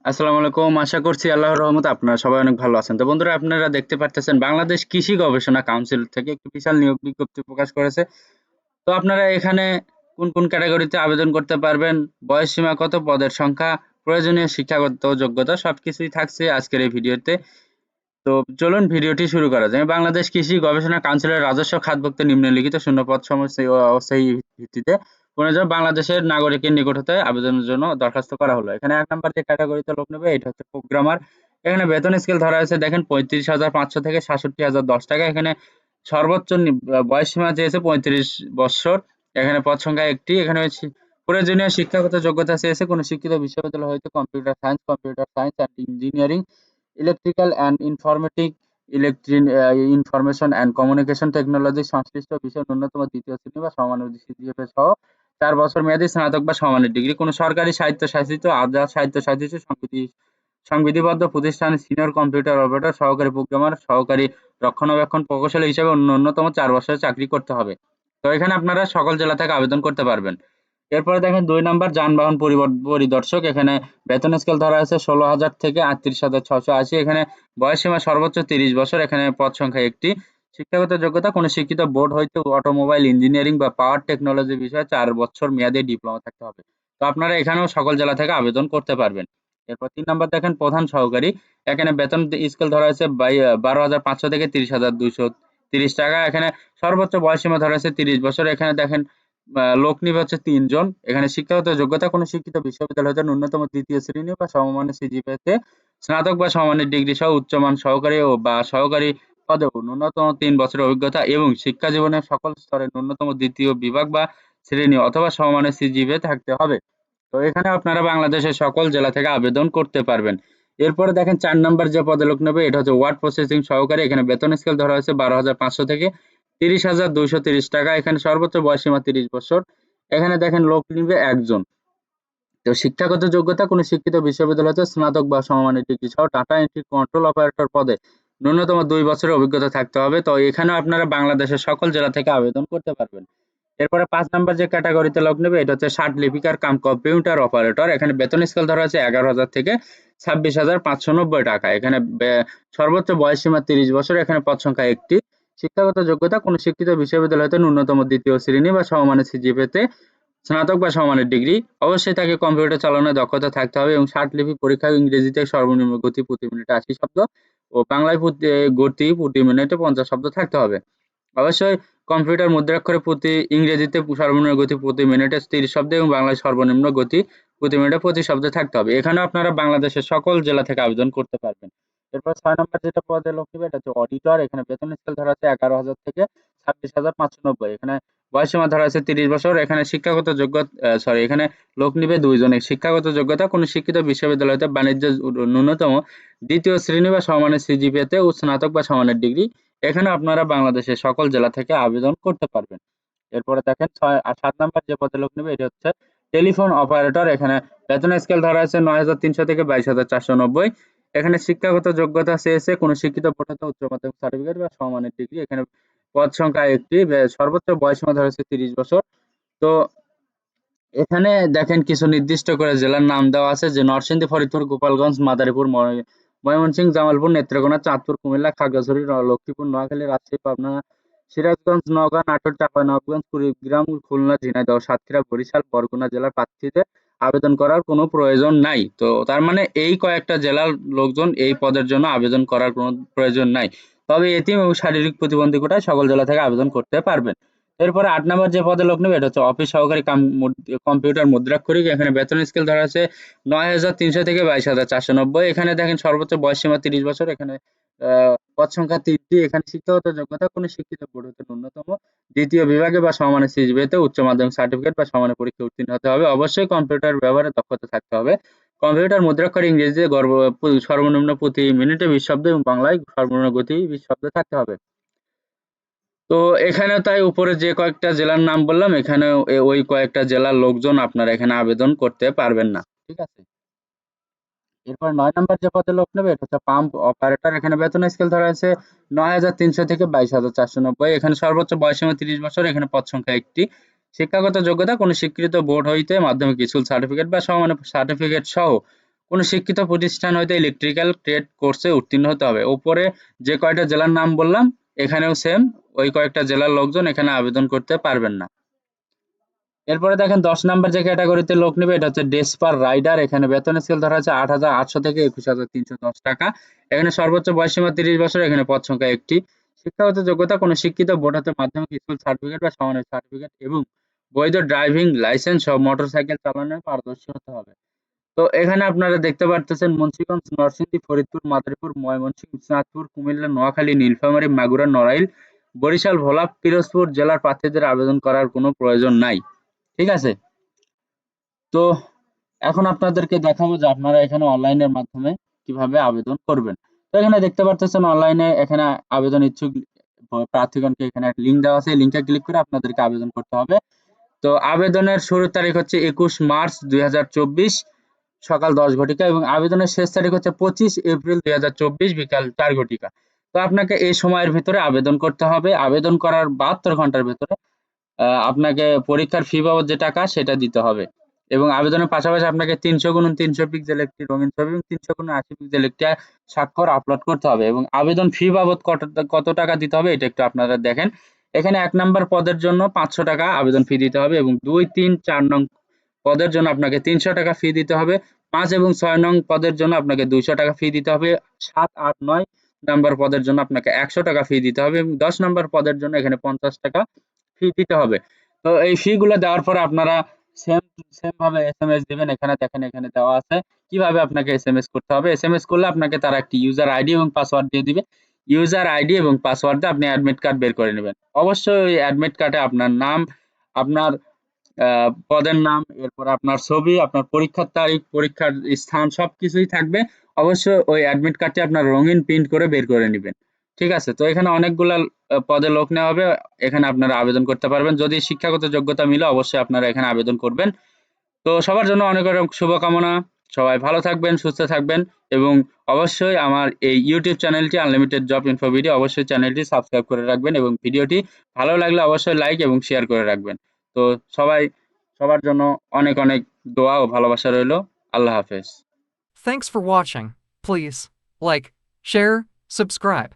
আসসালামু আলাইকুম। আশা করছি আল্লাহর রহমতে আপনারা সবাই অনেক ভালো আছেন। তো বন্ধুরা আপনারা দেখতে পারতেছেন বাংলাদেশ কৃষি গবেষণা কাউন্সিল থেকে একটি বিশাল নিয়োগ বিজ্ঞপ্তি প্রকাশ করেছে। তো আপনারা এখানে কোন ক্যাটেগরিতে আবেদন করতে পারবেন, বয়সসীমা কত, পদের সংখ্যা, প্রয়োজনীয় শিক্ষাগত যোগ্যতা সবকিছুই থাকছে আজকের এই ভিডিওতে। তো চলুন ভিডিওটি শুরু করা যাক। বাংলাদেশ কৃষি গবেষণা কাউন্সিলের রাজস্ব খাতভুক্ত নিম্নলিখিত শূন্যপদ সমস্যায় ও অস্থায়ী ভিত্তিতে পুনর্জন্য বাংলাদেশের নাগরিকের নিকট হতে আবেদনের জন্য দরখাস্ত করা হলো। এখানে ১ নাম্বার যে ক্যাটেগরিতে লোক নেবে এটা হচ্ছে প্রোগ্রামার। এখানে বেতন স্কেল ধরা হয়েছে দেখেন ৩৫,৫০০ থেকে ৬৭,০১০ টাকা। এখানে সর্বোচ্চ বয়সসীমা চেয়েছে ৩৫ বৎসর। এখানে পদ সংখ্যা একটি। এখানে প্রয়োজনীয় শিক্ষাগত যোগ্যতা চেয়েছে কোনো শিক্ষিত বিশ্ববিদ্যালয় হইতে computer science and engineering, electrical and information and communication technology সংশ্লিষ্ট বিষয়ে ন্যূনতম ২য় শ্রেণি বা সমমানের সিজিপিএ সহ ৪ বছর মেয়াদী স্নাতক বা সমমানের ডিগ্রি। কোনো সরকারি স্বায়ত্তশাসিত, আধা স্বায়ত্তশাসিত সংবিধিবদ্ধ প্রতিষ্ঠানে সিনিয়র কম্পিউটার অপারেটর, সহকারী প্রোগ্রামার, সহকারী রক্ষণাবেক্ষণ প্রকৌশলী হিসেবে ন্যূনতম ৪ বছরের চাকরি করতে হবে। তো এখানে আপনারা সকল জেলা থেকে আবেদন করতে পারবেন। এরপরে দেখেন ২ নাম্বার যানবাহন পরিদর্শক। এখানে বেতন স্কেল ধরা আছে ১৬,০০০ থেকে ৩৮,৬৮০। এখানে বয়সসীমা সর্বোচ্চ ৩০ বছর। এখানে পদ সংখ্যা একটি। শিক্ষাগত যোগ্যতা কোনো শিক্ষিত বোর্ড হইতে অটোমোবাইল ইঞ্জিনিয়ারিং বা পাওয়ার টেকনোলজি বিষয়ে ৪ বছর মেয়াদী ডিপ্লোমা থাকতে হবে। তো আপনারা এখানেও সকল জেলা থেকে আবেদন করতে পারবেন। এরপর ৩ নাম্বার দেখেন প্রধান সহকারী। এখানে বেতন স্কেল ধরা হয়েছে ১২,৫০০ থেকে ৩০,২৩০ টাকা। এখানে সর্বোচ্চ বয়সসীমা ধরা হয়েছে ৩০ বছর। এখানে দেখেন লোক নিবে হচ্ছে ৩ জন। এখানে শিক্ষাগত যোগ্যতা কোনো শিক্ষিত বিশ্ববিদ্যালয় হতে ন্যূনতম ২য় শ্রেণি বা সমমানের সিজিপিএতে স্নাতক বা সমমানের ডিগ্রি সহ উচ্চমান সহকারী বা সহকারী পদেও ন্যূনতম ৩ বছরের অভিজ্ঞতা এবং শিক্ষা জীবনের সকল স্তরে ন্যূনতম ২য় বিভাগ বা শ্রেণী অথবা সমমানের সিজিপিএ থাকতে হবে। তো এখানে আপনারা বাংলাদেশের সকল জেলা থেকে আবেদন করতে পারবেন। এরপরে দেখেন ৪ নাম্বার যে পদে লোক নেবে এটা হচ্ছে ওয়ার্ড প্রসেসিং সহকারী। এখানে বেতন স্কেল ধরা হয়েছে ১২,৫০০ থেকে ৩০,২৩০ টাকা। এখানে সর্বোচ্চ বয়সসীমা ৩০ বছর। এখানে দেখেন লোক নিবে ১ জন। তো শিক্ষাগত যোগ্যতা কোনো শিক্ষিত বিশ্ববিদ্যালয় হতে স্নাতক বা সমমানের ডিগ্রি সহ ডাটা এন্ট্রি কন্ট্রোল অপারেটর পদে ন্যূনতম ২ বছরের অভিজ্ঞতা থাকতে হবে। তো এখানেও আপনারা বাংলাদেশের সকল জেলা থেকে আবেদন করতে পারবেন। এরপরে ৫ নাম্বার যে ক্যাটেগরিতে লোক নেবে এটা হচ্ছে ষাট লিপিকার কাম কম্পিউটার অপারেটর। এখানে বেতন স্কেল ধরা হচ্ছে ১১,০০০ থেকে ২৬,৫৯০ টাকা। এখানে সর্বোচ্চ বয়সসীমা ৩০ বছর। এখানে পদ সংখ্যা একটি। শিক্ষাগত যোগ্যতা কোনো শিক্ষিত বিশ্ববিদ্যালয় হতে ন্যূনতম ২য় শ্রেণি বা সমমানের সিজিপিএতে স্নাতক বা সমমানের ডিগ্রি। অবশ্যই তাকে কম্পিউটার চালানোর দক্ষতা থাকতে হবে এবং ষাট লিপি পরীক্ষায় ইংরেজিতে সর্বনিম্ন গতি প্রতি মিনিটে ৮০ শব্দ ও বাংলায় গতি প্রতি মিনিটে ৫০ শব্দ থাকতে হবে। অবশ্যই কম্পিউটার মুদ্রাক্ষরে ইংরেজিতে সর্বনিম্ন গতি প্রতি মিনিটে ৩০ শব্দ এবং বাংলায় সর্বনিম্ন গতি প্রতি মিনিটে ২৫ শব্দ থাকতে হবে। এখানেও আপনারা বাংলাদেশের সকল জেলা থেকে আবেদন করতে পারবেন। এরপর ৬ নম্বর যেটা পদে লোক নিবে এটা হচ্ছে অডিটর। এখানে বেতন স্কেল ধরা হচ্ছে ১১,০০০ থেকে ২৬,৫৯০। এখানে বয়সসীমা ধরা আছে ৩০ বছর। এখানে শিক্ষাগত এখানে লোক নিবে ২ জনের। শিক্ষাগত যোগ্যতা কোনো শিক্ষিত বিশ্ববিদ্যালয় হতে বাণিজ্য ন্যূনতম ২য় শ্রেণি বা সমমানের সিজিপিএতে ও স্নাতক বা সমমানের ডিগ্রি। এখানে আপনারা বাংলাদেশের সকল জেলা থেকে আবেদন করতে পারবেন। এরপরে দেখেন ৭ নাম্বার যে পদে লোক নেবে এটা হচ্ছে টেলিফোন অপারেটর। এখানে বেতন স্কেল ধরা আছে ৯,৩০০ থেকে ২২,৪৯০। এখানে শিক্ষাগত যোগ্যতা চেয়েছে কোনো শিক্ষিত বোর্ড হতে উচ্চ মাধ্যমিক সার্টিফিকেট বা সমমানের ডিগ্রি। এখানে পদ সংখ্যা একটি। সর্বোচ্চ বয়সসীমা ধরা হচ্ছে ৩০ বছর। তো এখানে দেখেন কিছু নির্দিষ্ট করে জেলার নাম দেওয়া আছে যে নরসিংদী, ফরিদপুর, গোপালগঞ্জ, মাদারীপুর, ময়মনসিংহ, জামালপুর, নেত্রকোনা, চাঁদপুর, কুমিল্লা, খাগড়াছড়ি, লক্ষ্মীপুর, নোয়াখালী, রাজশাহী, পাবনা, সিরাজগঞ্জ, নওগাঁ, নাটোর, চাঁপাইনবাবগঞ্জ, কুড়িগ্রাম, খুলনা, ঝিনাইদহ, সাতক্ষীরা, বরিশাল, বরগুনা জেলার প্রার্থীদের আবেদন করার কোনো প্রয়োজন নাই। তো তার মানে এই কয়েকটা জেলার লোকজন এই পদের জন্য আবেদন করার কোনো প্রয়োজন নাই। তবে এতিম এবং শারীরিক প্রতিবন্ধী কোটায় সকল জেলা থেকে আবেদন করতে পারবেন। এরপরে ৮ নাম্বার যে পদে লোক নেবে এটা হচ্ছে অফিস সহকারী কাম কম্পিউটার মুদ্রাক্ষরিক। এখানে বেতন স্কেল ধরা আছে ৯,৩০০ থেকে ২২,৪৯০। এখানে দেখেন সর্বোচ্চ বয়সসীমা ৩০ বছর। এখানে পদ সংখ্যা ৩টি। এখানে শিক্ষাগত যোগ্যতা কোনো শিক্ষিত বোর্ড হতে ন্যূনতম ২য় বিভাগে বা সমমানের সিজিপিএতে উচ্চ মাধ্যমিক সার্টিফিকেট বা সমানের পরীক্ষায় উত্তীর্ণ হতে হবে। অবশ্যই কম্পিউটার ব্যবহারে দক্ষতা থাকতে হবে। কম্পিউটার মুদ্রাক্ষরে ইংরেজিতে সর্বনিম্ন প্রতি মিনিটে ২০ শব্দ এবং বাংলায় সর্বনিম্ন গতি ২০ শব্দ থাকতে হবে। তো এখানে তাই উপরে যে কয়েকটা জেলার নাম বললাম এখানেও ওই কয়েকটা জেলার লোকজন আপনারা এখানে আবেদন করতে পারবেন না। ঠিক আছে? এরপর ৯ নাম্বার যে পদে লোক নেবে এটা হচ্ছে পাম্প অপারেটর। এখানে বেতন স্কেল ধরা আছে ৯,৩০০ থেকে ২২,৪৯০। এখানে সর্বোচ্চ বয়সসীমা ৩০ বছর। এখানে পদ সংখ্যা একটি। শিক্ষাগত যোগ্যতা কোনো স্বীকৃত বোর্ড হইতে মাধ্যমিক স্কুল সার্টিফিকেট বা সমমানের সার্টিফিকেট সহ কোনো শিক্ষিত প্রতিষ্ঠান হইতে ইলেকট্রিক্যাল ট্রেড কোর্সে উত্তীর্ণ হতে হবে। উপরে যে কয়টা জেলার নাম বললাম এখানেও সেম ওই কয়েকটা জেলার লোকজন এখানে আবেদন করতে পারবেন না। এরপরে দেখেন 10 নাম্বার যে ক্যাটাগরিতে লোক নেবে এটা হচ্ছে ডেসপার রাইডার। এখানে বেতন স্কেল ধরা আছে ৮,৮০০ থেকে ২১,৩১০ টাকা। এখানে সর্বোচ্চ বয়সসীমা ৩০ বছর। এখানে পদ সংখ্যা ১টি। শিক্ষাগত যোগ্যতা কোনো শিক্ষিত বোর্ড হতে মাধ্যমিক স্কুল সার্টিফিকেট বা সমানের সার্টিফিকেট এবং বৈধ ড্রাইভিং লাইসেন্স সহ মোটরসাইকেল চালানোয় পারদর্শী হতে হবে। তো এখানে আপনারা দেখতে পারতেছেন মুন্সিগঞ্জ, নরসিংদী, ফরিদপুর, মাদারীপুর, ময়মনসিংহ, চাঁদপুর, কুমিল্লা, নোয়াখালী, নীলফামারী, মাগুরা, নড়াইল, বরিশাল, ভোলা, পিরোজপুর জেলার প্রার্থীদের আবেদন করার কোনো প্রয়োজন নাই। ঠিক আছে? তো এখন আপনাদেরকে দেখাবো যে আপনারা এখানে অনলাইনের মাধ্যমে কিভাবে আবেদন করবেন। তো এখানে দেখতে পারতেছেন অনলাইনে এখানে আবেদন ইচ্ছুক প্রার্থীগণকে এখানে একটা লিঙ্ক দেওয়া আছে। এই লিঙ্কে ক্লিক করে আপনাদেরকে আবেদন করতে হবে। তো আবেদনের শুরুর তারিখ হচ্ছে ২১ মার্চ ২০২৪ সকাল ১০ ঘটিকা এবং আবেদনের শেষ তারিখ হচ্ছে ২৫ এপ্রিল ২০২৪ বিকাল ৪ ঘটিকা। তো আপনাকে এই সময়ের ভিতরে আবেদন করতে হবে। আবেদন করার ৭২ ঘন্টার ভেতরে আপনাকে পরীক্ষার ফি বাবদ যে টাকা সেটা দিতে হবে এবং আবেদনের পাশাপাশি আপনাকে ৩০০x৩০০ পিক্সেল একটি রঙিন ছবি এবং ৩০০x৮০ পিক্সেল একটি স্বাক্ষর আপলোড করতে হবে এবং আবেদন ফি বাবদ কত টাকা দিতে হবে এটা একটু আপনারা দেখেন। এখানে ১ নাম্বার পদের জন্য ৫০০ টাকা আবেদন ফি দিতে হবে এবং ২, ৩, ৪ নং পদের জন্য আপনাকে ৩০০ টাকা ফি দিতে হবে। ৫ এবং ৬ নং পদের জন্য আপনাকে ২০০ টাকা ফি দিতে হবে। ৭, ৮, ৯ নাম্বার পদের জন্য আপনাকে ১০০ টাকা ফি দিতে হবে এবং ১০ নাম্বার পদের জন্য এখানে ৫০ টাকা ফি দিতে হবে। তো এই ফি গুলো দেওয়ার পরে আপনারা সেম ভাবে এসএমএস দিবেন। এখানে দেখেন এখানে দেওয়া আছে কিভাবে আপনাকে এসএমএস করতে হবে। এসএমএস করলে আপনাকে তারা একটি ইউজার আইডি এবং পাসওয়ার্ড দিয়ে দিবে। ইউজার আইডি এবং পাসওয়ার্ড দিয়ে আপনি অ্যাডমিট কার্ড বের করে নেবেন। অবশ্যই ওই অ্যাডমিট কার্ডে আপনার নাম, আপনার পদের নাম, এরপর আপনার ছবি, আপনার পরীক্ষার তারিখ, পরীক্ষার স্থান সবকিছুই থাকবে। অবশ্যই ওই অ্যাডমিট কার্ডটি আপনার রঙিন প্রিন্ট করে বের করে নিবেন। ঠিক আছে? তো এখানে অনেকগুলা পদে লোক নেওয়া হবে। এখানে আপনারা আবেদন করতে পারবেন। যদি শিক্ষাগত যোগ্যতা মিলে অবশ্যই আপনারা এখানে আবেদন করবেন। তো সবার জন্য অনেক অনেক শুভকামনা। সবাই ভালো থাকবেন, সুস্থ থাকবেন এবং অবশ্যই আমার এই ইউটিউব চ্যানেলটি আনলিমিটেড জব ইনফো ভিডিও অবশ্যই চ্যানেলটি সাবস্ক্রাইব করে রাখবেন এবং ভিডিওটি ভালো লাগলে অবশ্যই লাইক এবং শেয়ার করে রাখবেন। তো সবাই সবার জন্য অনেক অনেক দোয়া ও ভালোবাসা রইলো। আল্লাহ হাফেজ। Thanks for watching. Please like, share, subscribe.